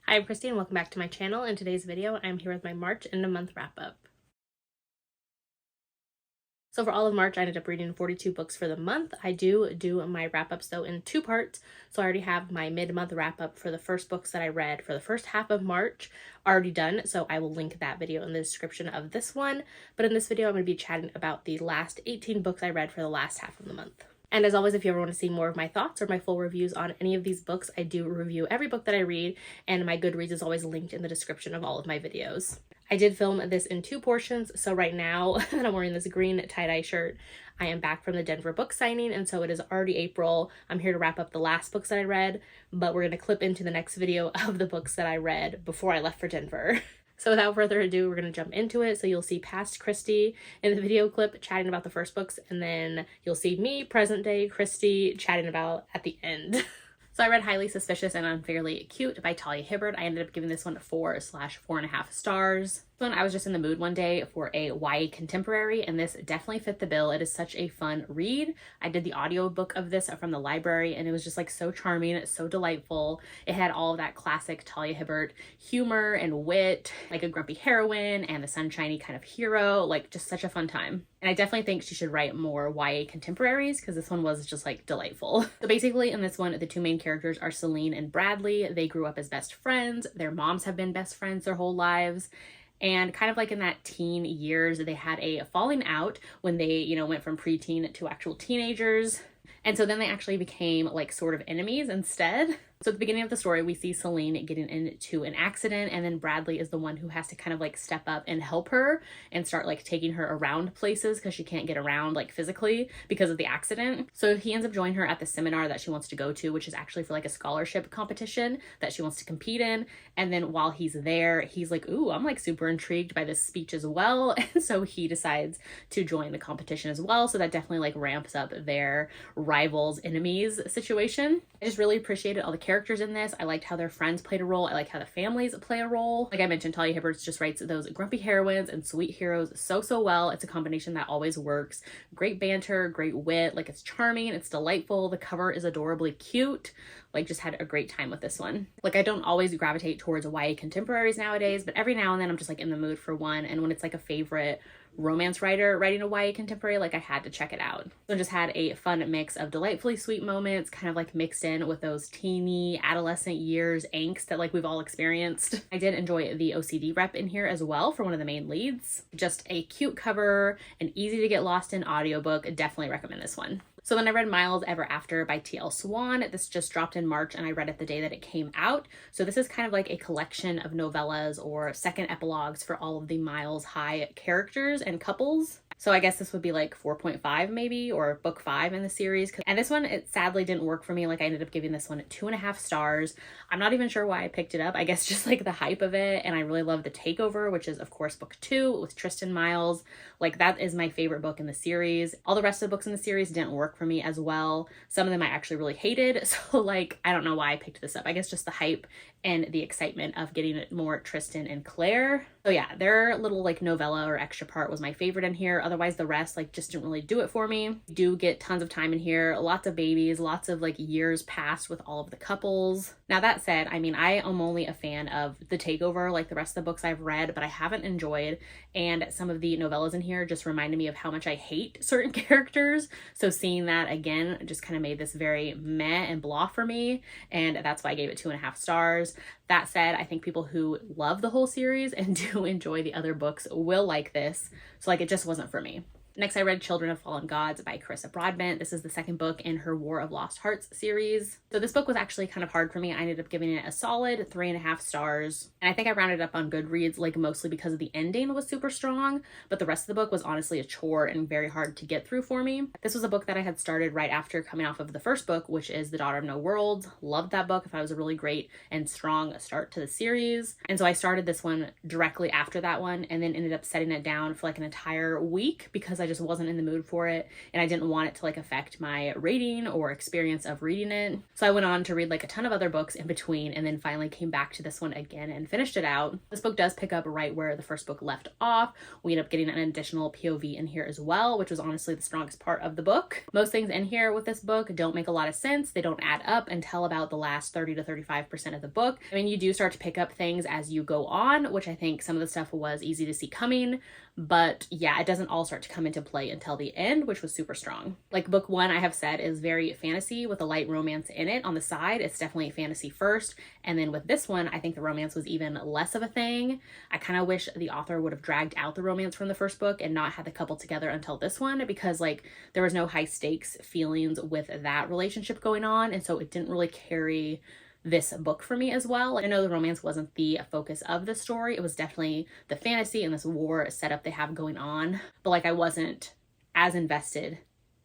Hi, I'm Christy and welcome back to my channel. In today's video, I'm here with my March end of month wrap up. So for all of March, I ended up reading 42 books for the month. I do my wrap-ups though in two parts. So I already have my mid-month wrap-up for the first books that I read for the first half of March already done. So I will link that video in the description of this one. But in this video, I'm going to be chatting about the last 18 books I read for the last half of the month. And as always, if you ever want to see more of my thoughts or my full reviews on any of these books, I do review every book that I read, and my Goodreads is always linked in the description of all of my videos. I did film this in two portions, so right now that I'm wearing this green tie-dye shirt, I am back from the Denver book signing, and so it is already April. I'm here to wrap up the last books that I read, but we're going to clip into the next video of the books that I read before I left for Denver. So without further ado, we're going to jump into it. So you'll see past Christy in the video clip chatting about the first books, and then you'll see me, present day Christy, chatting about at the end. So I read Highly Suspicious and Unfairly Cute by Talia Hibbert. I ended up giving this one 4/4.5 stars. When I was just in the mood one day for a YA contemporary, and this definitely fit the bill. It is such a fun read. I did the audiobook of this from the library, and it was just like so charming, so delightful. It had all of that classic Talia Hibbert humor and wit, like a grumpy heroine and the sunshiny kind of hero, like just such a fun time. And I definitely think she should write more YA contemporaries because this one was just like delightful. So basically in this one, the two main characters are Celine and Bradley. They grew up as best friends. Their moms have been best friends their whole lives. And kind of like in that teen years, they had a falling out when they, went from preteen to actual teenagers. And so then they actually became like sort of enemies instead. So at the beginning of the story, we see Celine getting into an accident, and then Bradley is the one who has to kind of like step up and help her and start like taking her around places because she can't get around like physically because of the accident. So he ends up joining her at the seminar that she wants to go to, which is actually for like a scholarship competition that she wants to compete in. And then while he's there, he's like, ooh, I'm like super intrigued by this speech as well. And so he decides to join the competition as well. So that definitely like ramps up their rivals, enemies situation. I just really appreciated all the characters in this. I liked how their friends played a role. I like how the families play a role. Like I mentioned, Talia Hibbert just writes those grumpy heroines and sweet heroes so well. It's a combination that always works. Great banter, great wit, like it's charming, it's delightful. The cover is adorably cute. Like just had a great time with this one. Like I don't always gravitate towards YA contemporaries nowadays, but every now and then I'm just like in the mood for one. And when it's like a favorite romance writer writing a YA contemporary, like I had to check it out. So it just had a fun mix of delightfully sweet moments, kind of like mixed in with those teeny adolescent years angst that like we've all experienced. I did enjoy the OCD rep in here as well for one of the main leads. Just a cute cover, an easy to get lost in audiobook. Definitely recommend this one. So then I read Miles Ever After by T.L. Swan. This just dropped in March and I read it the day that it came out. So this is kind of like a collection of novellas or second epilogues for all of the Miles High characters and couples. So I guess this would be like 4.5 maybe, or book 5 in the series. And this one, it sadly didn't work for me. Like I ended up giving this one 2.5 stars. I'm not even sure why I picked it up. I guess just like the hype of it. And I really love The Takeover, which is of course book 2 with Tristan Miles. Like that is my favorite book in the series. All the rest of the books in the series didn't work for me as well. Some of them I actually really hated. So like, I don't know why I picked this up. I guess just the hype and the excitement of getting more Tristan and Claire. So yeah, their little like novella or extra part was my favorite in here. Otherwise the rest like just didn't really do it for me. You do get tons of time in here, lots of babies, lots of like years passed with all of the couples. Now that said, I mean, I am only a fan of The Takeover, like the rest of the books I've read, but I haven't enjoyed. And some of the novellas in here just reminded me of how much I hate certain characters. So seeing that again just kind of made this very meh and blah for me. And that's why I gave it 2.5 stars. That said, I think people who love the whole series and do enjoy the other books will like this. So like it just wasn't for me. Next, I read Children of Fallen Gods by Carissa Broadbent. This is the second book in her War of Lost Hearts series. So this book was actually kind of hard for me. I ended up giving it a solid 3.5 stars. And I think I rounded up on Goodreads, like mostly because of the ending was super strong, but the rest of the book was honestly a chore and very hard to get through for me. This was a book that I had started right after coming off of the first book, which is The Daughter of No Worlds. Loved that book. I thought it was a really great and strong start to the series. And so I started this one directly after that one and then ended up setting it down for like an entire week because I just wasn't in the mood for it, and I didn't want it to like affect my rating or experience of reading it. So I went on to read like a ton of other books in between, and then finally came back to this one again and finished it out. This book does pick up right where the first book left off. We end up getting an additional POV in here as well, which was honestly the strongest part of the book. Most things in here with this book don't make a lot of sense. They don't add up until about the last 30 to 35% of the book. I mean, you do start to pick up things as you go on, which I think some of the stuff was easy to see coming, but yeah, it doesn't all start to come into play until the end, which was super strong. Like book one, I have said, is very fantasy with a light romance in it. On the side, it's definitely fantasy first, and then with this one, I think the romance was even less of a thing. I kind of wish the author would have dragged out the romance from the first book and not had the couple together until this one, because like there was no high stakes feelings with that relationship going on, and so it didn't really carry this book for me as well. I know the romance wasn't the focus of the story. It was definitely the fantasy and this war setup they have going on, but like I wasn't as invested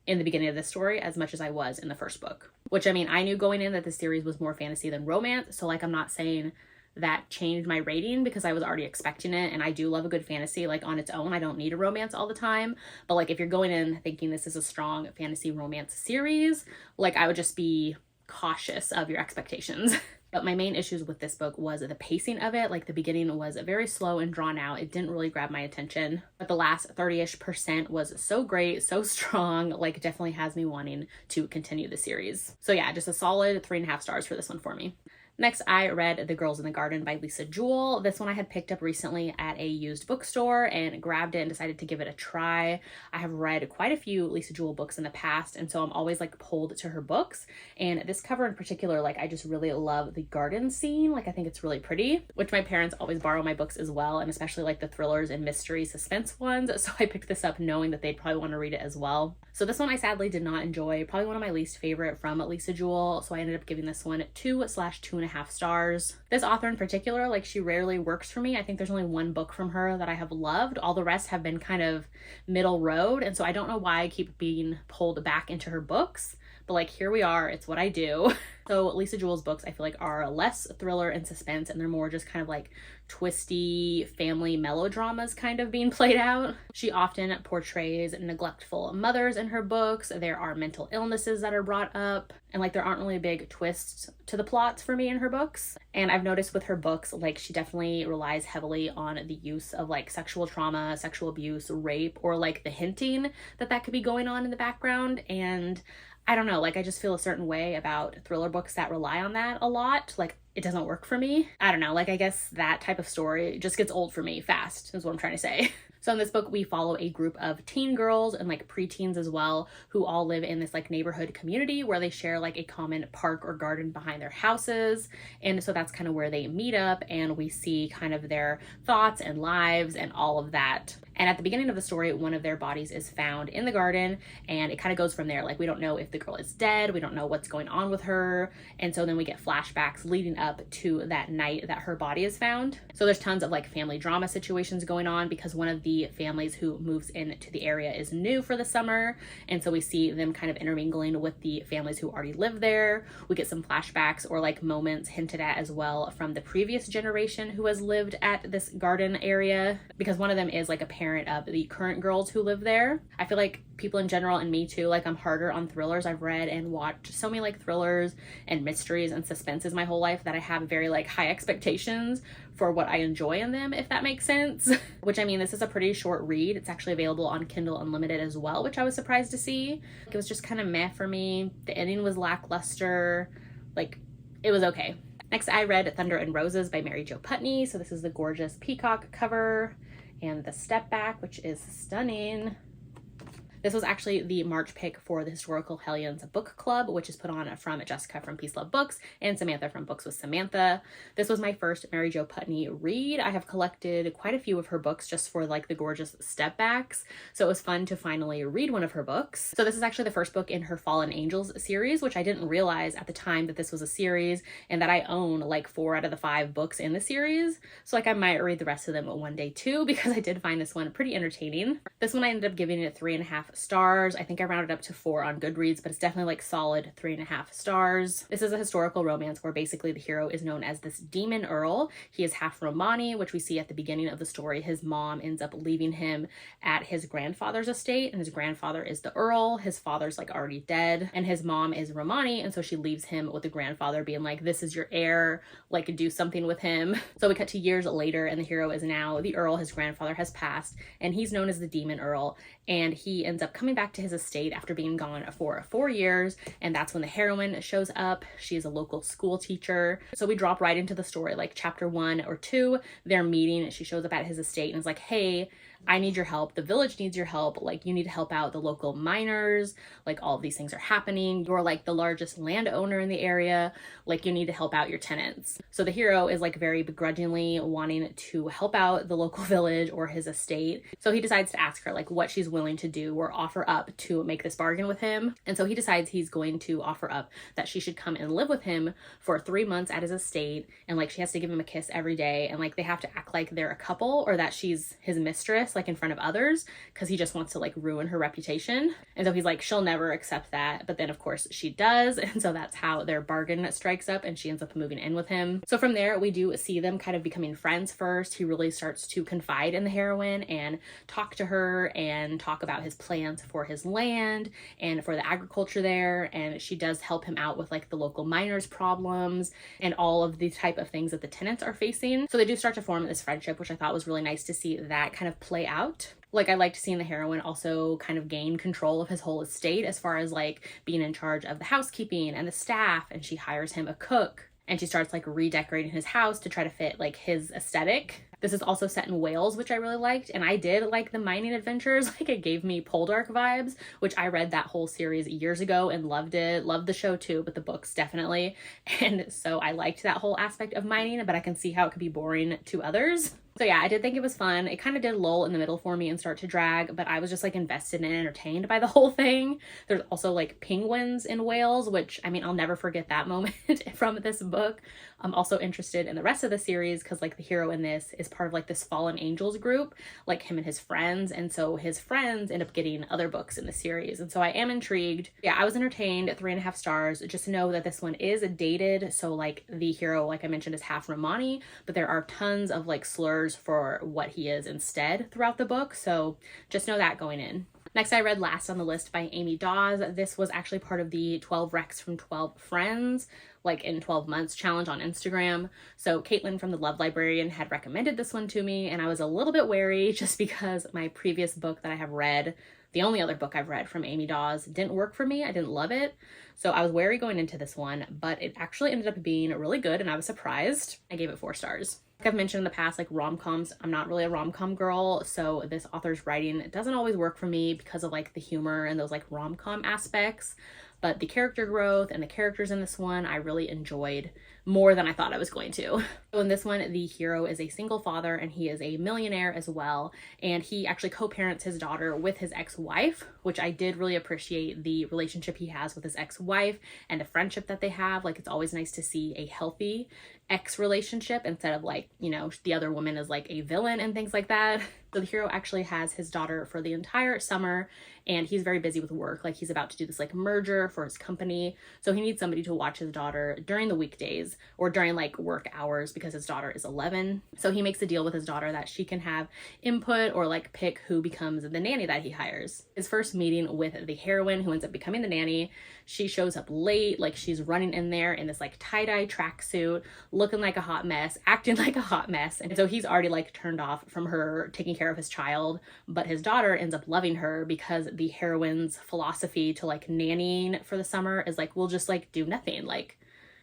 in the beginning of the story as much as I was in the first book. Which, I mean, I knew going in that the series was more fantasy than romance, so like I'm not saying that changed my rating because I was already expecting it, and I do love a good fantasy like on its own. I don't need a romance all the time, but like if you're going in thinking this is a strong fantasy romance series, like I would just be cautious of your expectations. But my main issues with this book was the pacing of it. Like the beginning was very slow and drawn out. It didn't really grab my attention, but the last 30-ish% was so great, so strong, like definitely has me wanting to continue the series. So yeah, just a solid 3.5 stars for this one for me. Next, I read The Girls in the Garden by Lisa Jewell. This one I had picked up recently at a used bookstore and grabbed it and decided to give it a try. I have read quite a few Lisa Jewell books in the past, and so I'm always like pulled to her books. And this cover in particular, like I just really love the garden scene. Like I think it's really pretty, which my parents always borrow my books as well, and especially like the thrillers and mystery suspense ones. So I picked this up knowing that they'd probably want to read it as well. So this one I sadly did not enjoy, probably one of my least favorite from Lisa Jewell. So I ended up giving this one 2/2.5 stars. This author in particular, like she rarely works for me. I think there's only one book from her that I have loved. All the rest have been kind of middle road. And so I don't know why I keep being pulled back into her books, but like here we are, it's what I do. So Lisa Jewell's books I feel like are less thriller and suspense, and they're more just kind of like twisty family melodramas kind of being played out. She often portrays neglectful mothers in her books. There are mental illnesses that are brought up, and like there aren't really big twists to the plots for me in her books. And I've noticed with her books, like she definitely relies heavily on the use of like sexual trauma, sexual abuse, rape, or like the hinting that could be going on in the background. And I don't know, like I just feel a certain way about thriller books that rely on that a lot. Like it doesn't work for me. I don't know, like I guess that type of story just gets old for me fast is what I'm trying to say. So in this book, we follow a group of teen girls and like preteens as well, who all live in this like neighborhood community where they share like a common park or garden behind their houses. And so that's kind of where they meet up, and we see kind of their thoughts and lives and all of that. And at the beginning of the story, one of their bodies is found in the garden, and it kind of goes from there. Like we don't know if the girl is dead, we don't know what's going on with her. And so then we get flashbacks leading up to that night that her body is found. So there's tons of like family drama situations going on because one of the families who moves into the area is new for the summer. And so we see them kind of intermingling with the families who already live there. We get some flashbacks or like moments hinted at as well from the previous generation who has lived at this garden area, because one of them is like a parent of the current girls who live there. I feel like people in general, and me too, like I'm harder on thrillers. I've read and watched so many like thrillers and mysteries and suspenses my whole life that I have very like high expectations for what I enjoy in them, if that makes sense. Which, I mean, this is a pretty short read. It's actually available on Kindle Unlimited as well, which I was surprised to see. It was just kind of meh for me. The ending was lackluster. Like, it was okay. Next, I read Thunder and Roses by Mary Jo Putney. So this is the gorgeous peacock cover and the step back, which is stunning. This was actually the March pick for the Historical Hellions book club, which is put on from Jessica from Peace Love Books and Samantha from Books with Samantha. This was my first Mary Jo Putney read. I have collected quite a few of her books just for like the gorgeous step backs. So it was fun to finally read one of her books. So this is actually the first book in her Fallen Angels series, which I didn't realize at the time that this was a series, and that I own like 4 out of the 5 books in the series. So like I might read the rest of them one day too, because I did find this one pretty entertaining. This one I ended up giving it 3.5 stars. I think I rounded up to 4 on Goodreads, but it's definitely like solid 3.5 stars. This is a historical romance where basically the hero is known as this demon earl. He is half Romani, which we see at the beginning of the story. His mom ends up leaving him at his grandfather's estate, and his grandfather is the earl. His father's like already dead, and his mom is Romani, and so she leaves him with the grandfather being like, this is your heir, like do something with him. So we cut to years later, and the hero is now the earl. His grandfather has passed, and he's known as the demon earl, and he ends up coming back to his estate after being gone for 4 years, and that's when the heroine shows up. She is a local school teacher. So we drop right into the story, like chapter 1 or 2, they're meeting. She shows up at his estate and is like, hey, I need your help. The village needs your help. Like, you need to help out the local miners. Like, all of these things are happening. You're like the largest landowner in the area. Like, you need to help out your tenants. So the hero is like very begrudgingly wanting to help out the local village or his estate. So he decides to ask her like what she's willing to do or offer up to make this bargain with him. And so he decides he's going to offer up that she should come and live with him for 3 months at his estate. And like, she has to give him a kiss every day. And like, they have to act like they're a couple or that she's his mistress, like in front of others, because he just wants to like ruin her reputation. And so he's like, she'll never accept that. But then of course she does. And so that's how their bargain strikes up, and she ends up moving in with him. So from there, we do see them kind of becoming friends first. He really starts to confide in the heroine and talk to her and talk about his plans for his land and for the agriculture there. And she does help him out with like the local miners' problems and all of the type of things that the tenants are facing. So they do start to form this friendship, which I thought was really nice to see that kind of play out. Like, I liked seeing the heroine also kind of gain control of his whole estate as far as like being in charge of the housekeeping and the staff, and she hires him a cook, and she starts like redecorating his house to try to fit like his aesthetic. This is also set in Wales, which I really liked, and I did like the mining adventures. Like, it gave me Poldark vibes, which I read that whole series years ago and loved it. Loved the show too, but the books definitely. And so I liked that whole aspect of mining, but I can see how it could be boring to others. So yeah, I did think it was fun. It kind of did lull in the middle for me and start to drag, but I was just like invested and entertained by the whole thing. There's also like penguins in Wales, which, I mean, I'll never forget that moment from this book. I'm also interested in the rest of the series because like the hero in this is part of like this fallen angels group, like him and his friends. And so his friends end up getting other books in the series. And so I am intrigued. Yeah, I was entertained. 3.5 stars. Just know that this one is dated. So like the hero, like I mentioned, is half Romani, but there are tons of like slurs for what he is instead throughout the book. So just know that going in. Next, I read Last on the List by Amy Dawes. This was actually part of the 12 Recs from 12 Friends, like in 12 months challenge on Instagram. So Caitlin from the Love Librarian had recommended this one to me, and I was a little bit wary just because my previous book that I have read, the only other book I've read from Amy Dawes, didn't work for me. I didn't love it. So I was wary going into this one, but it actually ended up being really good, and I was surprised. I gave it 4 stars. Like I've mentioned in the past, like rom-coms, I'm not really a rom-com girl, so this author's writing doesn't always work for me because of like the humor and those like rom-com aspects. But the character growth and the characters in this one, I really enjoyed more than I thought I was going to. So in this one, the hero is a single father and he is a millionaire as well. And he actually co-parents his daughter with his ex-wife, which I did really appreciate the relationship he has with his ex-wife and the friendship that they have. Like, it's always nice to see a healthy ex relationship instead of like, you know, the other woman is like a villain and things like that. So the hero actually has his daughter for the entire summer, and he's very busy with work. Like, he's about to do this like merger for his company. So he needs somebody to watch his daughter during the weekdays or during like work hours because his daughter is 11. So he makes a deal with his daughter that she can have input or like pick who becomes the nanny that he hires. His first meeting with the heroine, who ends up becoming the nanny, she shows up late, like she's running in there in this like tie-dye tracksuit, looking like a hot mess, acting like a hot mess. And so he's already like turned off from her taking care of his child, but his daughter ends up loving her because the heroine's philosophy to like nannying for the summer is like, we'll just like do nothing. Like,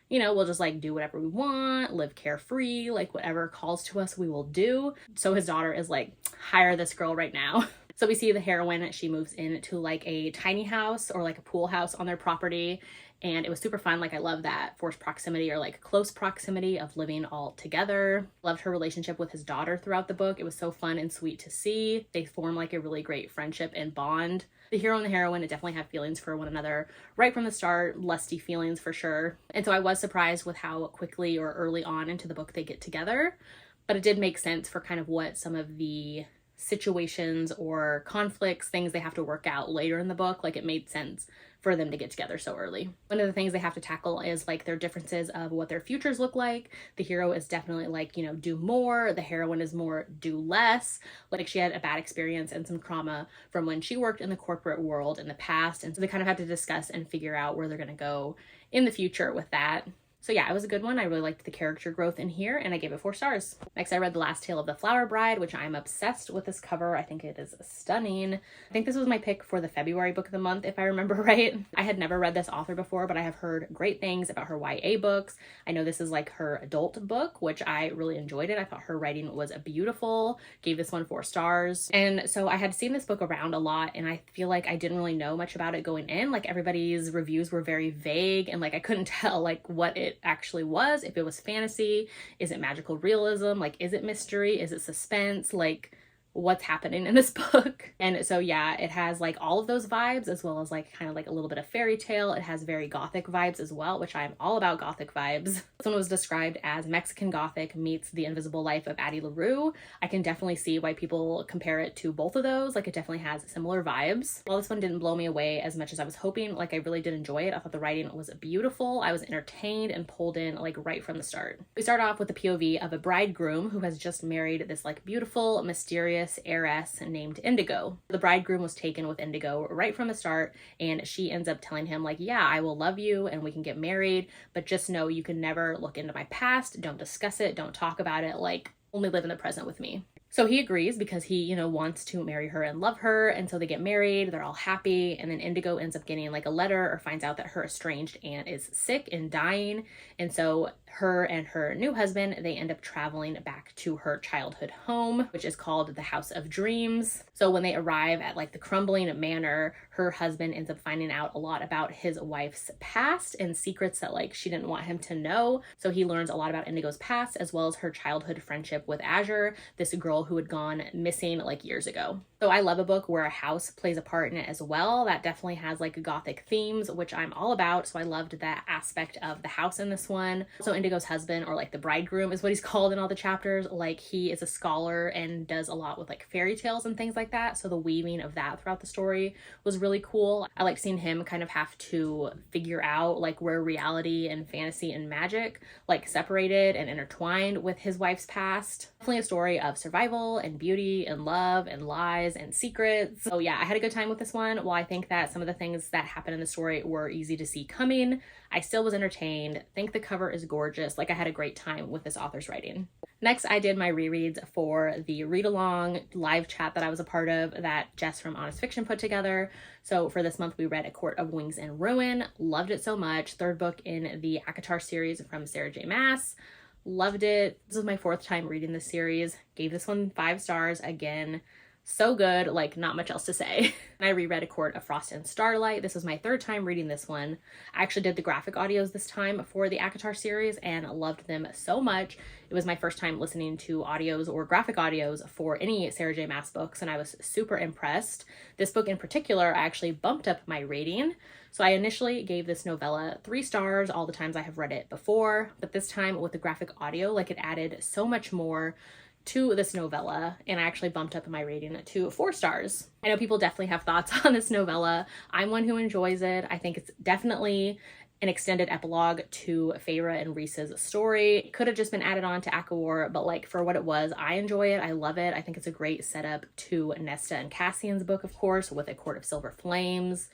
you know, we'll just like do whatever we want, live carefree, like whatever calls to us, we will do. So his daughter is like, hire this girl right now. So we see the heroine, she moves into like a tiny house or like a pool house on their property. And it was super fun. Like, I love that forced proximity or like close proximity of living all together. Loved her relationship with his daughter throughout the book. It was so fun and sweet to see. They form like a really great friendship and bond. The hero and the heroine definitely have feelings for one another right from the start, lusty feelings for sure. And so I was surprised with how quickly or early on into the book they get together. But it did make sense for kind of what some of the situations or conflicts, things they have to work out later in the book. Like, it made sense for them to get together so early. One of the things they have to tackle is like their differences of what their futures look like. The hero is definitely like, you know, do more. The heroine is more do less. Like, she had a bad experience and some trauma from when she worked in the corporate world in the past. And so they kind of have to discuss and figure out where they're going to go in the future with that. So yeah, it was a good one. I really liked the character growth in here, and I gave it 4 stars. Next, I read The Last Tale of the Flower Bride, which I'm obsessed with this cover. I think it is stunning. I think this was my pick for the February book of the month, if I remember right. I had never read this author before, but I have heard great things about her YA books. I know this is like her adult book, which I really enjoyed it. I thought her writing was beautiful. Gave this one 4 stars. And so I had seen this book around a lot, and I feel like I didn't really know much about it going in. Like, everybody's reviews were very vague, and like I couldn't tell like what it actually was, if it was fantasy, is it magical realism, like is it mystery, is it suspense, like what's happening in this book. And so yeah, it has like all of those vibes, as well as like kind of like a little bit of fairy tale. It has very gothic vibes as well, which I'm all about gothic vibes. This one was described as Mexican Gothic meets The Invisible Life of Addie LaRue. I can definitely see why people compare it to both of those. Like, it definitely has similar vibes. While this one didn't blow me away as much as I was hoping, like I really did enjoy it. I thought the writing was beautiful. I was entertained and pulled in like right from the start. We start off with the POV of a bridegroom who has just married this like beautiful, mysterious heiress named Indigo. The bridegroom was taken with Indigo right from the start, and she ends up telling him like, yeah, I will love you and we can get married, but just know you can never look into my past, don't discuss it, don't talk about it, like only live in the present with me. So he agrees because he, you know, wants to marry her and love her. And so they get married, they're all happy. And then Indigo ends up getting like a letter, or finds out that her estranged aunt is sick and dying. And so her and her new husband, they end up traveling back to her childhood home, which is called the House of Dreams. So when they arrive at like the crumbling manor, her husband ends up finding out a lot about his wife's past and secrets that like she didn't want him to know. So he learns a lot about Indigo's past, as well as her childhood friendship with Azure, this girl who had gone missing like years ago. So I love a book where a house plays a part in it as well. That definitely has like gothic themes, which I'm all about. So I loved that aspect of the house in this one. So Indigo's husband, or like the bridegroom is what he's called in all the chapters, like he is a scholar and does a lot with like fairy tales and things like that. So the weaving of that throughout the story was really cool. I like seeing him kind of have to figure out like where reality and fantasy and magic like separated and intertwined with his wife's past. Definitely a story of survival and beauty and love and lies and secrets. So yeah, I had a good time with this one. While I think that some of the things that happen in the story were easy to see coming, I still was entertained. I think the cover is gorgeous. Like, I had a great time with this author's writing. Next, I did my rereads for the read-along live chat that I was a part of that Jess from Honest Fiction put together. So for this month, we read A Court of Wings and Ruin. Loved it so much. 3rd book in the ACOTAR series from Sarah J. Maas. Loved it. This was my 4th time reading this series. Gave this one 5 stars again. So good, like not much else to say. And I reread A Court of Frost and Starlight. This was my 3rd time reading this one. I actually did the graphic audios this time for the ACOTAR series and loved them so much. It was my first time listening to audios or graphic audios for any Sarah J. Maas books, and I was super impressed. This book in particular, I actually bumped up my rating. So I initially gave this novella 3 stars all the times I have read it before, but this time with the graphic audio, like it added so much more to this novella, and I actually bumped up my rating to 4 stars. I know people definitely have thoughts on this novella. I'm one who enjoys it. I think it's definitely an extended epilogue to Feyre and Rhys's story. It could have just been added on to ACOWAR, but like for what it was, I enjoy it. I love it. I think it's a great setup to Nesta and Cassian's book, of course, with A Court of Silver Flames.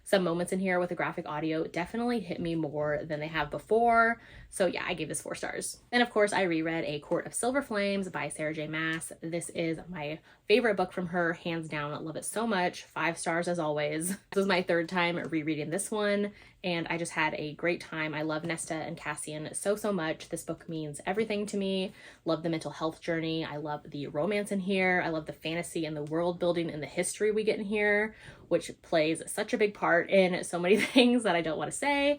Some moments in here with the graphic audio definitely hit me more than they have before. So yeah, I gave this 4 stars. And of course, I reread A Court of Silver Flames by Sarah J. Maas. This is my favorite book from her, hands down. I love it so much. 5 stars as always. This was my 3rd time rereading this one, and I just had a great time. I love Nesta and Cassian so much. This book means everything to me. Love the mental health journey. I love the romance in here. I love the fantasy and the world building and the history we get in here, which plays such a big part in so many things that I don't want to say.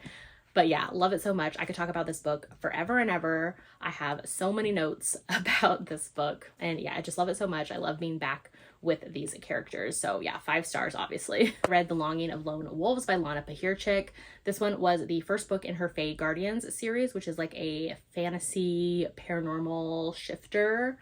But yeah, love it so much. I could talk about this book forever and ever. I have so many notes about this book. And yeah, I just love it so much. I love being back with these characters. So yeah, 5 stars, obviously. I read The Longing of Lone Wolves by Lana Pahirchik. This one was the first book in her Fae Guardians series, which is like a fantasy paranormal shifter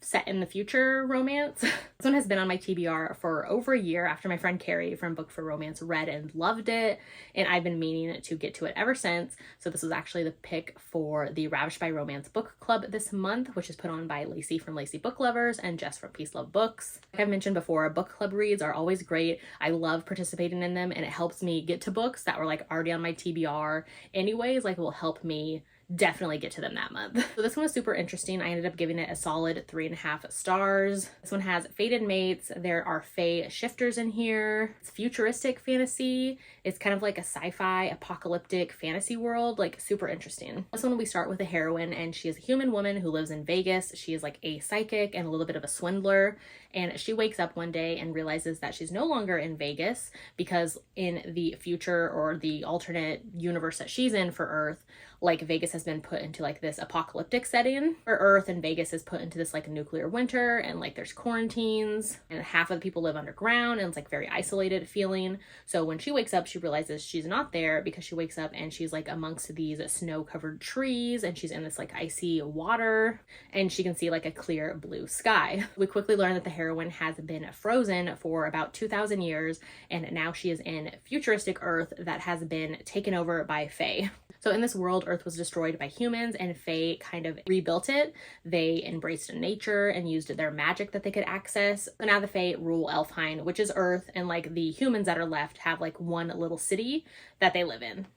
set in the future romance. This one has been on my TBR for over a year after my friend Carrie from Book for Romance read and loved it, and I've been meaning to get to it ever since. So this was actually the pick for the Ravished by Romance book club this month, which is put on by Lacey from Lacey Book Lovers and Jess from Peace Love Books. Like I've mentioned before, book club reads are always great. I love participating in them, and it helps me get to books that were like already on my TBR anyways. Like it will help me definitely get to them that month. So this one was super interesting. I ended up giving it a solid 3.5 stars. This one has fated mates. There are fae shifters in here. It's futuristic fantasy. It's kind of like a sci-fi apocalyptic fantasy world, like super interesting. This one we start with a heroine, and she is a human woman who lives in Vegas. She is like a psychic and a little bit of a swindler, and she wakes up one day and realizes that she's no longer in Vegas because in the future, or the alternate universe that she's in for Earth, like Vegas has been put into like this apocalyptic setting for Earth, and Vegas is put into this like nuclear winter, and like there's quarantines, and half of the people live underground, and it's like very isolated feeling. So when she wakes up, she realizes she's not there, because she wakes up and she's like amongst these snow-covered trees, and she's in this like icy water, and she can see like a clear blue sky. We quickly learn that the heroine has been frozen for about 2,000 years, and now she is in futuristic Earth that has been taken over by fae. So in this world, Earth was destroyed by humans, and fae kind of rebuilt it. They embraced nature and used their magic that they could access. So now the fae rule Elfheim, which is Earth, and like the humans that are left have like one little city that they live in.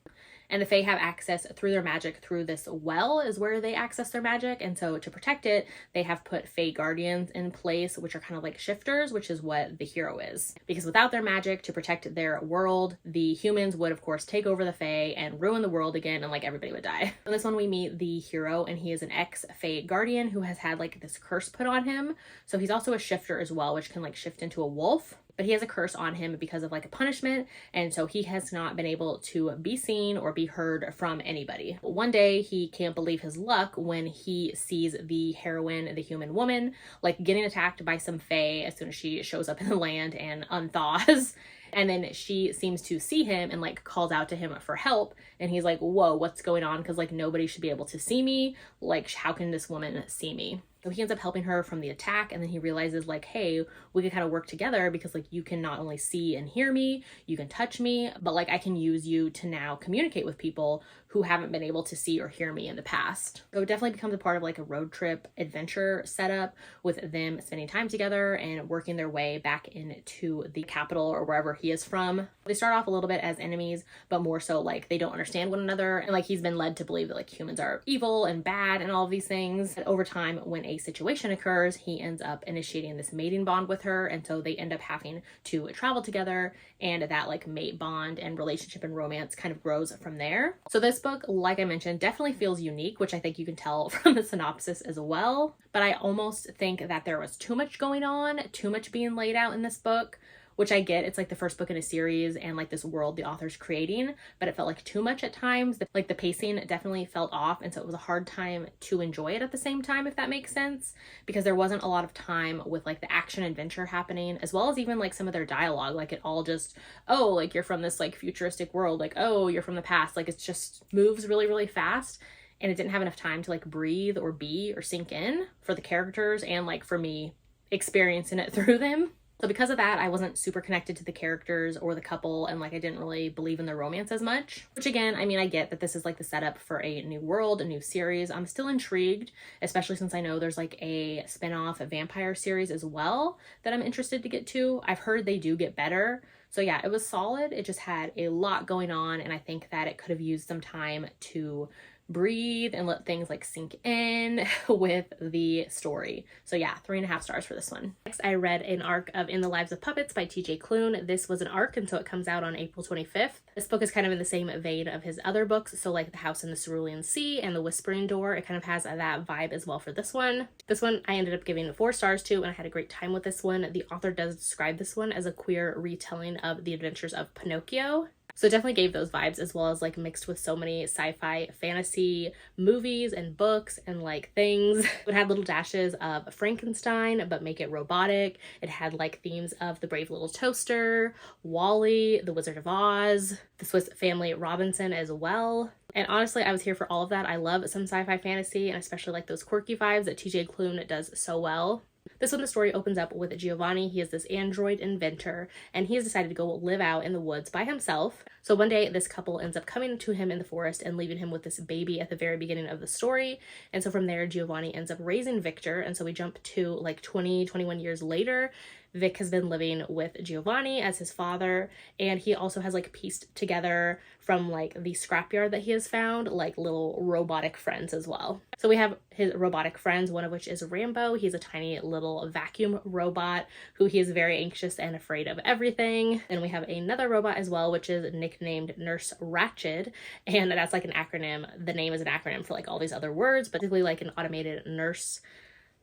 And the fae have access through their magic through this well is where they access their magic. And so to protect it, they have put fae guardians in place, which are kind of like shifters, which is what the hero is. Because without their magic to protect their world, the humans would of course take over the fae and ruin the world again, and like everybody would die. In this one we meet the hero, and he is an ex-fae guardian who has had like this curse put on him. So he's also a shifter as well, which can like shift into a wolf. But he has a curse on him because of like a punishment, and so he has not been able to be seen or be heard from anybody. One day he can't believe his luck when he sees the heroine, the human woman, like getting attacked by some fae as soon as she shows up in the land and unthaws. And then she seems to see him and like calls out to him for help, and he's like, whoa, what's going on? Because like nobody should be able to see me. Like, how can this woman see me? So he ends up helping her from the attack, and then he realizes like, hey, we could kind of work together, because like you can not only see and hear me, you can touch me, but like I can use you to now communicate with people who haven't been able to see or hear me in the past. So it definitely becomes a part of like a road trip adventure setup, with them spending time together and working their way back into the capital or wherever he is from. They start off a little bit as enemies, but more so like they don't understand one another, and like he's been led to believe that like humans are evil and bad and all of these things. And over time, when a situation occurs, he ends up initiating this mating bond with her, and so they end up having to travel together, and that like mate bond and relationship and romance kind of grows from there. So this book, like I mentioned, definitely feels unique, which I think you can tell from the synopsis as well. But I almost think that there was too much going on, too much being laid out in this book, which I get. It's like the first book in a series and like this world the author's creating, but it felt like too much at times. Like the pacing definitely felt off, and so it was a hard time to enjoy it at the same time, if that makes sense, because there wasn't a lot of time with like the action adventure happening, as well as even like some of their dialogue. Like it all just, oh, like you're from this like futuristic world, like, oh, you're from the past. Like it's just moves really, really fast, and it didn't have enough time to like breathe or be or sink in for the characters, and like for me experiencing it through them. So because of that, I wasn't super connected to the characters or the couple, and like I didn't really believe in their romance as much. Which again, I mean, I get that this is like the setup for a new world, a new series. I'm still intrigued, especially since I know there's like a spin-off vampire series as well that I'm interested to get to. I've heard they do get better. So yeah, it was solid. It just had a lot going on, and I think that it could have used some time to breathe and let things like sink in with the story. So yeah, 3.5 stars for this one. Next, I read an arc of In the Lives of Puppets by TJ Klune. This was an arc, and so it comes out on April 25th. This book is kind of in the same vein of his other books, so like The House in the Cerulean Sea and The Whispering Door. It kind of has that vibe as well for this one. This one I ended up giving 4 stars to, and I had a great time with this one. The author does describe this one as a queer retelling of the adventures of Pinocchio. So it definitely gave those vibes, as well as like mixed with so many sci-fi fantasy movies and books and like things. It had little dashes of Frankenstein, but make it robotic. It had like themes of The Brave Little Toaster, Wall-E, The Wizard of Oz, the Swiss Family Robinson as well. And honestly, I was here for all of that. I love some sci-fi fantasy, and especially like those quirky vibes that TJ Klune does so well. This one, the story opens up with Giovanni. He is this android inventor, and he has decided to go live out in the woods by himself. So one day, this couple ends up coming to him in the forest and leaving him with this baby at the very beginning of the story. And so from there, Giovanni ends up raising Victor. And so we jump to like 21 years later. Vic has been living with Giovanni as his father, and he also has like pieced together from like the scrapyard that he has found like little robotic friends as well. So we have his robotic friends, one of which is Rambo. He's a tiny little vacuum robot who he is very anxious and afraid of everything. And we have another robot as well, which is nicknamed Nurse Ratched, and that's like an acronym. The name is an acronym for like all these other words, but basically like an automated nurse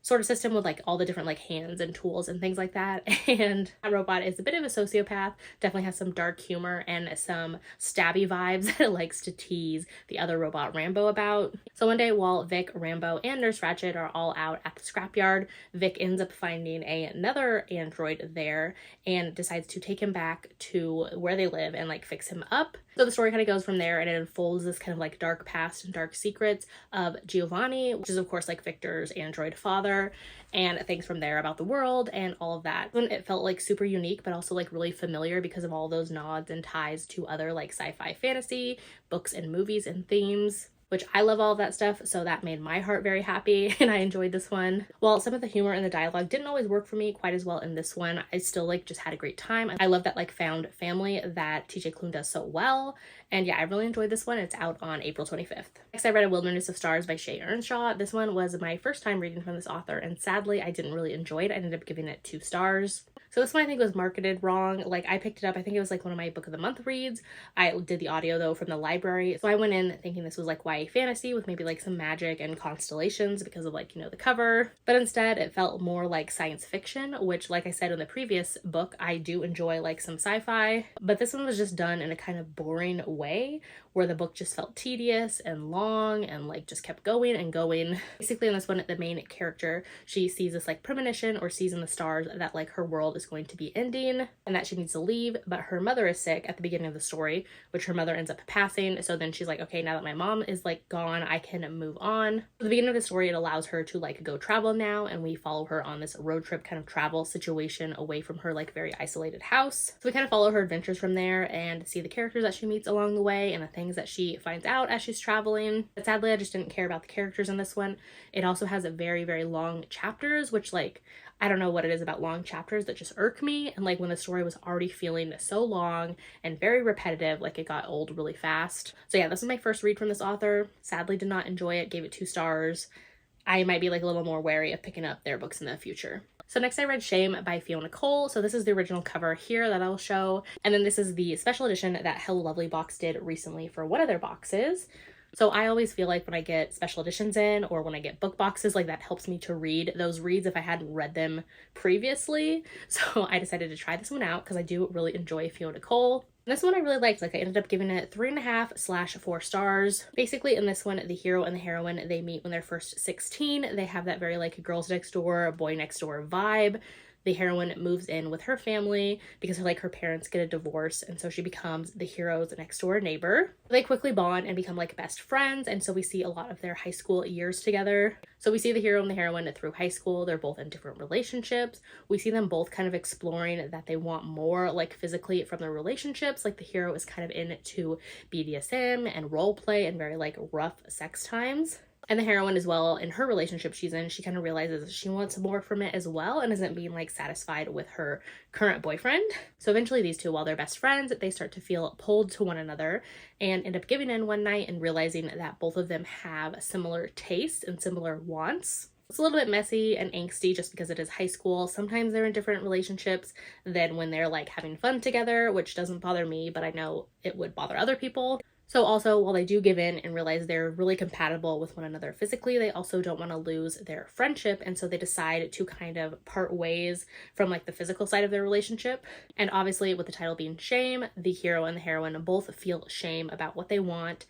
sort of system with like all the different like hands and tools and things like that. And that robot is a bit of a sociopath, definitely has some dark humor and some stabby vibes that it likes to tease the other robot Rambo about. So one day while Vic, Rambo, and Nurse Ratched are all out at the scrapyard, Vic ends up finding another android there and decides to take him back to where they live and like fix him up. So the story kind of goes from there, and it unfolds this kind of like dark past and dark secrets of Giovanni, which is of course like Victor's android father, and things from there about the world and all of that. And it felt like super unique, but also like really familiar because of all those nods and ties to other like sci-fi fantasy books and movies and themes, which I love all of that stuff, so that made my heart very happy, and I enjoyed this one. While some of the humor and the dialogue didn't always work for me quite as well in this one, I still like just had a great time. I love that like found family that TJ Klune does so well, and yeah, I really enjoyed this one. It's out on April 25th. Next, I read A Wilderness of Stars by Shay Earnshaw. This one was my first time reading from this author, and sadly, I didn't really enjoy it. I ended up giving it 2 stars. So this one I think was marketed wrong. Like I picked it up, I think it was like one of my book of the month reads. I did the audio though from the library. So I went in thinking this was like YA fantasy with maybe like some magic and constellations because of like, you know, the cover. But instead it felt more like science fiction, which like I said in the previous book, I do enjoy like some sci-fi. But this one was just done in a kind of boring way where the book just felt tedious and long and like just kept going and going. Basically in this one, the main character, she sees this like premonition or sees in the stars that like her world is going to be ending and that she needs to leave, but her mother is sick at the beginning of the story, which her mother ends up passing. So then she's like, okay, now that my mom is like gone, I can move on. At the beginning of the story, it allows her to like go travel now, and we follow her on this road trip kind of travel situation away from her like very isolated house. So we kind of follow her adventures from there and see the characters that she meets along the way and the things that she finds out as she's traveling. But sadly, I just didn't care about the characters in this one. It also has a very, very long chapters, which like, I don't know what it is about long chapters that just irk me. And like when the story was already feeling so long and very repetitive, like it got old really fast. So yeah, this is my first read from this author. Sadly did not enjoy it, gave it 2 stars. I might be like a little more wary of picking up their books in the future. So next I read Shame by Fiona Cole. So this is the original cover here that I'll show. And then this is the special edition that Hello Lovely Box did recently for one of their boxes. So I always feel like when I get special editions in or when I get book boxes, like that helps me to read those reads if I hadn't read them previously. So I decided to try this one out because I do really enjoy Fiona Cole. And this one I really liked. Like I ended up giving it 3.5/4 stars. Basically in this one, the hero and the heroine, they meet when they're first 16. They have that very like girls next door, boy next door vibe. The heroine moves in with her family because like her parents get a divorce, and so she becomes the hero's next door neighbor. They quickly bond and become like best friends, and so we see a lot of their high school years together. So we see the hero and the heroine through high school. They're both in different relationships. We see them both kind of exploring that they want more like physically from their relationships. Like the hero is kind of into BDSM and role play and very like rough sex times. And the heroine as well, in her relationship she's in, she kind of realizes she wants more from it as well and isn't being like satisfied with her current boyfriend. So eventually these two, while they're best friends, they start to feel pulled to one another and end up giving in one night and realizing that both of them have similar tastes and similar wants. It's a little bit messy and angsty just because it is high school. Sometimes they're in different relationships than when they're like having fun together, which doesn't bother me, but I know it would bother other people. So also, while they do give in and realize they're really compatible with one another physically, they also don't want to lose their friendship, and so they decide to kind of part ways from like the physical side of their relationship. And obviously, with the title being shame, the hero and the heroine both feel shame about what they want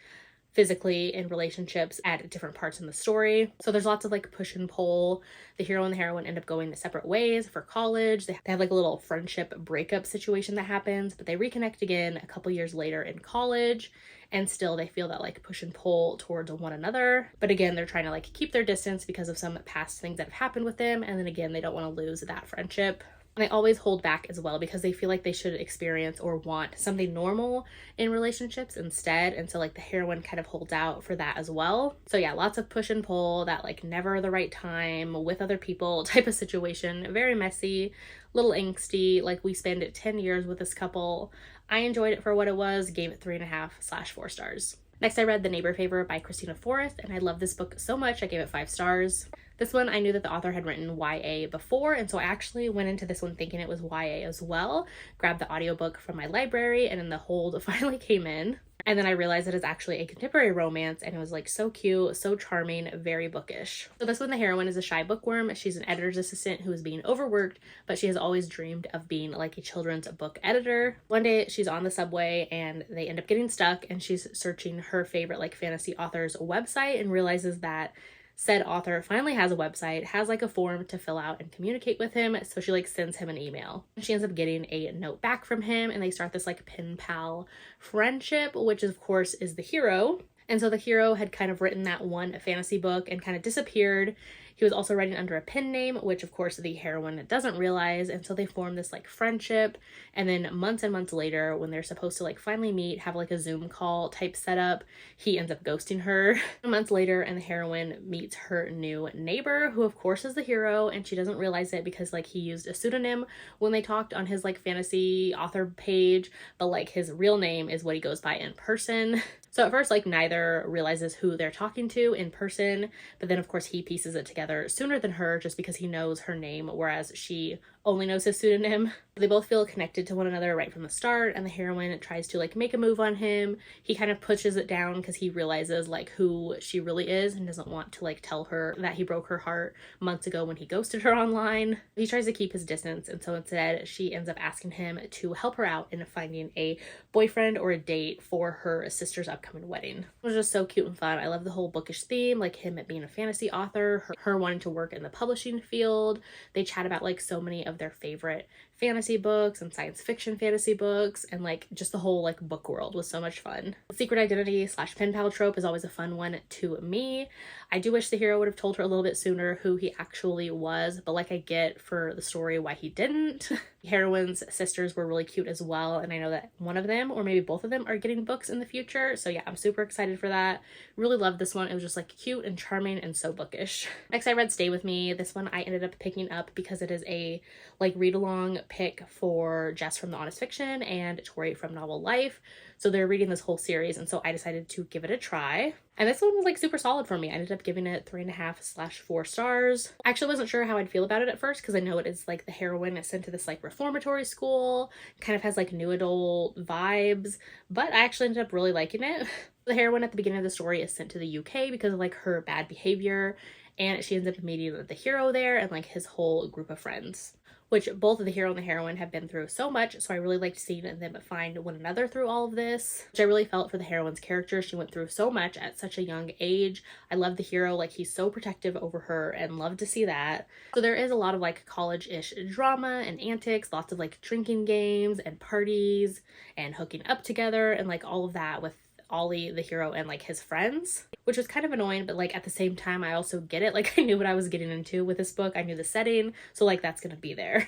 physically in relationships at different parts in the story. So there's lots of like push and pull. The hero and the heroine end up going separate ways for college. They have like a little friendship breakup situation that happens, but they reconnect again a couple years later in college, and still they feel that like push and pull towards one another. But again, they're trying to like keep their distance because of some past things that have happened with them, and then again, they don't want to lose that friendship. And they always hold back as well because they feel like they should experience or want something normal in relationships instead. And so like the heroine kind of holds out for that as well. So yeah, lots of push and pull, that like never the right time with other people type of situation. Very messy, little angsty. Like we spent 10 years with this couple. I enjoyed it for what it was, gave it 3.5/4 stars. Next, I read The Neighbor Favor by Christina Forrest, and I love this book so much, I gave it 5 stars. This one, I knew that the author had written YA before, and so I actually went into this one thinking it was YA as well, grabbed the audiobook from my library, and then the hold finally came in. And then I realized it is actually a contemporary romance, and it was like so cute, so charming, very bookish. So this one, the heroine is a shy bookworm. She's an editor's assistant who is being overworked, but she has always dreamed of being like a children's book editor. One day she's on the subway and they end up getting stuck, and she's searching her favorite like fantasy author's website and realizes that said author finally has a website, has like a form to fill out and communicate with him. So she like sends him an email. She ends up getting a note back from him, and they start this like pen pal friendship, which of course is the hero. And so the hero had kind of written that one fantasy book and kind of disappeared. He was also writing under a pen name, which of course the heroine doesn't realize. And so they form this like friendship. And then months and months later, when they're supposed to like finally meet, have like a Zoom call type setup, he ends up ghosting her. Months later, and the heroine meets her new neighbor, who of course is the hero, and she doesn't realize it because like he used a pseudonym when they talked on his like fantasy author page, but like his real name is what he goes by in person. So at first, like, neither realizes who they're talking to in person, but then of course he pieces it together sooner than her just because he knows her name, whereas she only knows his pseudonym. They both feel connected to one another right from the start, and the heroine tries to like make a move on him. He kind of pushes it down because he realizes like who she really is and doesn't want to like tell her that he broke her heart months ago when he ghosted her online. He tries to keep his distance, and so instead she ends up asking him to help her out in finding a boyfriend or a date for her sister's upcoming wedding. It was just so cute and fun. I love the whole bookish theme, like him being a fantasy author, her wanting to work in the publishing field. They chat about like so many of their favorite fantasy books and science fiction fantasy books, and like just the whole like book world was so much fun. The secret identity / pen pal trope is always a fun one to me. I do wish the hero would have told her a little bit sooner who he actually was, but like I get for the story why he didn't. The heroine's sisters were really cute as well, and I know that one of them or maybe both of them are getting books in the future, so yeah, I'm super excited for that. Really loved this one. It was just like cute and charming and so bookish. Next, I read Stay With Me. This one I ended up picking up because it is a like read along pick for Jess from The Honest Fiction and Tori from Novel Life. So they're reading this whole series, and so I decided to give it a try. And this one was like super solid for me. I ended up giving it 3.5/4 stars. I actually wasn't sure how I'd feel about it at first because I know it is like the heroine is sent to this like reformatory school, kind of has like new adult vibes, but I actually ended up really liking it. The heroine at the beginning of the story is sent to the UK because of like her bad behavior, and she ends up meeting the hero there and like his whole group of friends, which both of the hero and the heroine have been through so much, so I really liked seeing them find one another through all of this, which I really felt for the heroine's character. She went through so much at such a young age. I love the hero, like he's so protective over her, and love to see that. So there is a lot of like college-ish drama and antics, lots of like drinking games and parties and hooking up together and like all of that with Ollie, the hero, and like his friends, which was kind of annoying, but like at the same time I also get it. Like I knew what I was getting into with this book. I knew the setting, so like that's gonna be there.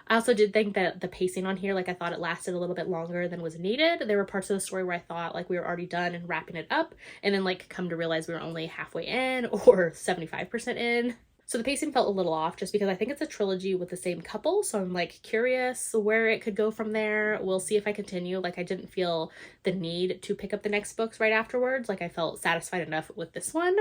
I also did think that the pacing on here, like I thought it lasted a little bit longer than was needed. There were parts of the story where I thought like we were already done and wrapping it up, and then like come to realize we were only halfway in or 75% in. So the pacing felt a little off just because I think it's a trilogy with the same couple. So I'm like curious where it could go from there. We'll see if I continue. Like I didn't feel the need to pick up the next books right afterwards. Like I felt satisfied enough with this one.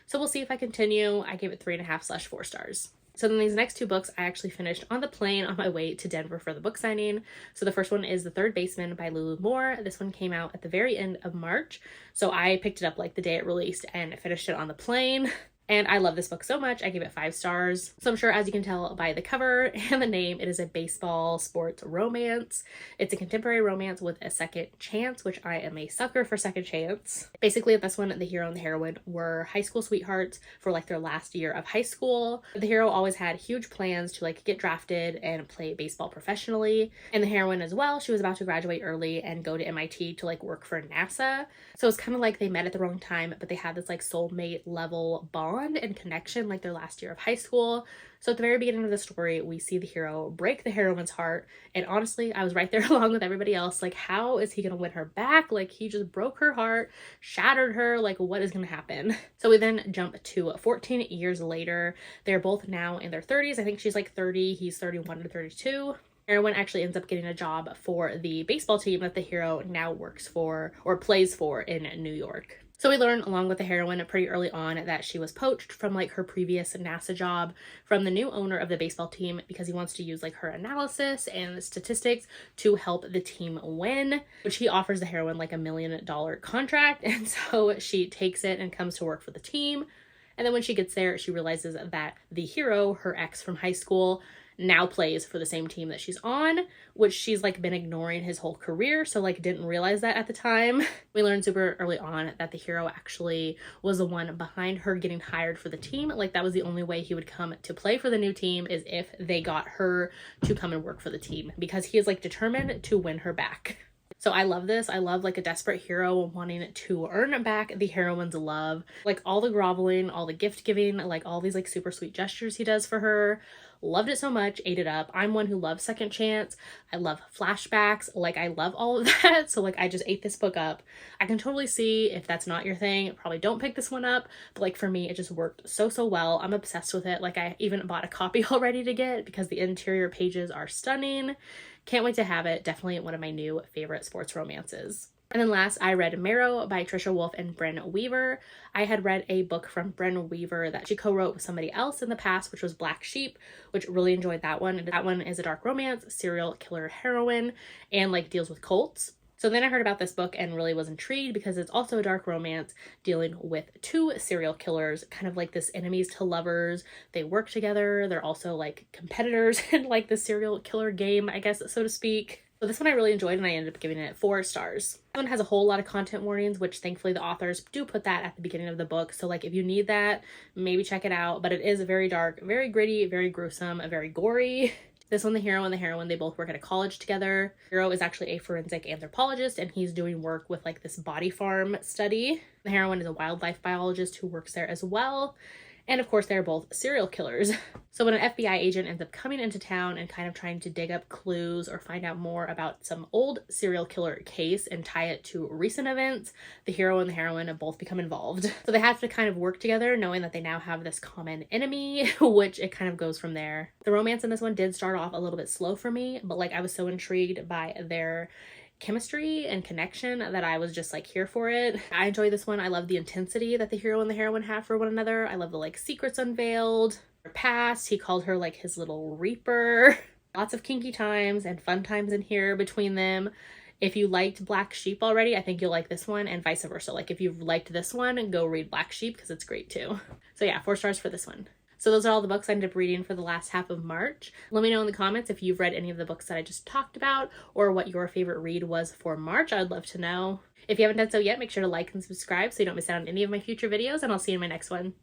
So we'll see if I continue. I gave it 3.5/4 stars. So then these next two books I actually finished on the plane on my way to Denver for the book signing. So the first one is The Third Baseman by Lulu Moore. This one came out at the very end of March. So I picked it up like the day it released and finished it on the plane. And I love this book so much. I gave it 5 stars. So I'm sure, as you can tell by the cover and the name, it is a baseball sports romance. It's a contemporary romance with a second chance, which I am a sucker for second chance. Basically, in this one, the hero and the heroine were high school sweethearts for like their last year of high school. The hero always had huge plans to like get drafted and play baseball professionally. And the heroine as well, she was about to graduate early and go to MIT to like work for NASA. So it's kind of like they met at the wrong time, but they had this like soulmate level bond and connection like their last year of high school. So at the very beginning of the story, we see the hero break the heroine's heart, and honestly, I was right there along with everybody else. Like, how is he gonna win her back? Like, he just broke her heart, shattered her. Like, what is gonna happen? So we then jump to 14 years later. They're both now in their 30s. I think she's like 30, he's 31 to 32. Heroine actually ends up getting a job for the baseball team that the hero now works for or plays for in New York. So we learn along with the heroine pretty early on that she was poached from like her previous NASA job from the new owner of the baseball team because he wants to use like her analysis and statistics to help the team win, which he offers the heroine like $1 million contract. And so she takes it and comes to work for the team. And then when she gets there, she realizes that the hero, her ex from high school, now plays for the same team that she's on, which she's like been ignoring his whole career, so like didn't realize that at the time. We learned super early on that the hero actually was the one behind her getting hired for the team. Like that was the only way he would come to play for the new team, is if they got her to come and work for the team, because he is like determined to win her back. So I love this. I love like a desperate hero wanting to earn back the heroine's love. Like all the groveling, all the gift giving, like all these like super sweet gestures he does for her. Loved it so much, ate it up. I'm one who loves second chance. I love flashbacks. Like I love all of that. So like I just ate this book up. I can totally see if that's not your thing, probably don't pick this one up. But like for me, it just worked so well. I'm obsessed with it. Like I even bought a copy already to get because the interior pages are stunning. Can't wait to have it. Definitely one of my new favorite sports romances. And then last, I read Marrow by Trisha Wolfe and Bren Weaver. I had read a book from Bren Weaver that she co-wrote with somebody else in the past, which was Black Sheep, which really enjoyed that one. And that one is a dark romance, serial killer heroine, and like deals with cults. So then I heard about this book and really was intrigued because it's also a dark romance dealing with 2 serial killers, kind of like this enemies to lovers. They work together. They're also like competitors in like the serial killer game, I guess, so to speak. So this one I really enjoyed and I ended up giving it 4 stars. This one has a whole lot of content warnings, which thankfully the authors do put that at the beginning of the book. So like if you need that, maybe check it out. But it is very dark, very gritty, very gruesome, very gory. This one, the hero and the heroine, they both work at a college together. The hero is actually a forensic anthropologist and he's doing work with like this body farm study. The heroine is a wildlife biologist who works there as well. And of course, they're both serial killers. So when an FBI agent ends up coming into town and kind of trying to dig up clues or find out more about some old serial killer case and tie it to recent events, the hero and the heroine have both become involved. So they have to kind of work together, knowing that they now have this common enemy, which it kind of goes from there. The romance in this one did start off a little bit slow for me, but like I was so intrigued by their chemistry and connection that I was just like here for it. I enjoy this one. I love the intensity that the hero and the heroine have for one another. I love the like secrets unveiled, her past. He called her like his little reaper. Lots of kinky times and fun times in here between them. If you liked Black Sheep already, I think you'll like this one, and vice versa. Like if you've liked this one, go read Black Sheep because it's great too. So yeah, 4 stars for this one. So those are all the books I ended up reading for the last half of March. Let me know in the comments if you've read any of the books that I just talked about or what your favorite read was for March. I'd love to know. If you haven't done so yet, make sure to like and subscribe so you don't miss out on any of my future videos, and I'll see you in my next one.